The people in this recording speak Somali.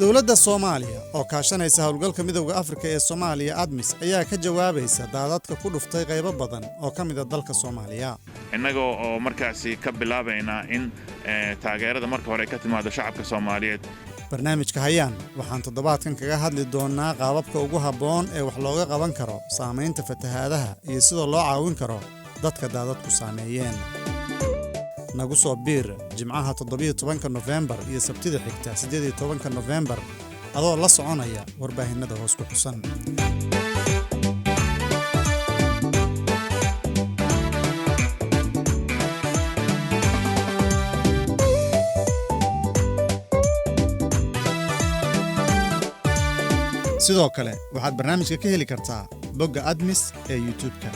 dowladda Soomaaliya oo kaashanaysa hawlgalka midowga Afrika ee Soomaaliya ADMIS ayaa ka jawaabaysa daadadka ku dhuftay qaybo badan oo ka mid ah dalka Soomaaliya. innaga oo markaasi ka bilaabayna in taageerada marka hore ka timaado shacabka Soomaaliyeed. barnaamijka hayaan waxaan toddobaadkan kaga hadli doonaa qaababka ugu habboon ee wax looga qaban karo saamaynta fatahaadaha iyo sida loo caawin karo dadka daadadku saameeyeen. nagu soo biir Jimcaha 17 November iyo Sabtida xigta 18 November adoo la soconaya warbaahinada hoos ku xusan. sidoo kale waxaad barnaamijka ka heli kartaa bogga ADMIS ee YouTube-ka.